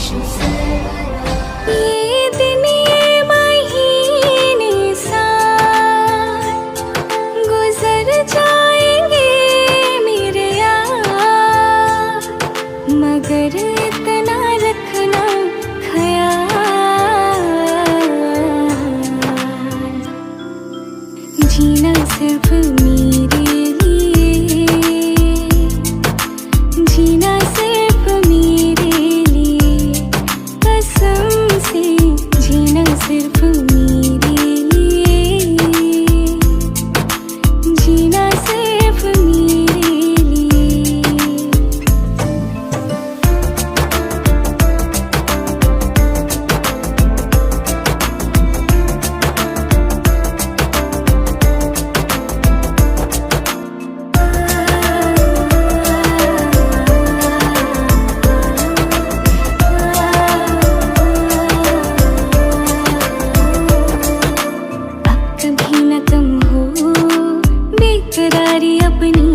ये दिन ये महीने साल गुजर जाएंगे मेरे यार, मगर इतना रखना ख्याल, जीना सिर्फ मेरे लिए, जीना सिर्फ मेरे लिए, कसम से जीना सिर्फ मेरे लिए, जीना सिर्फ मेरे लिए। कभी न तुम हो बेकरारी अपनी,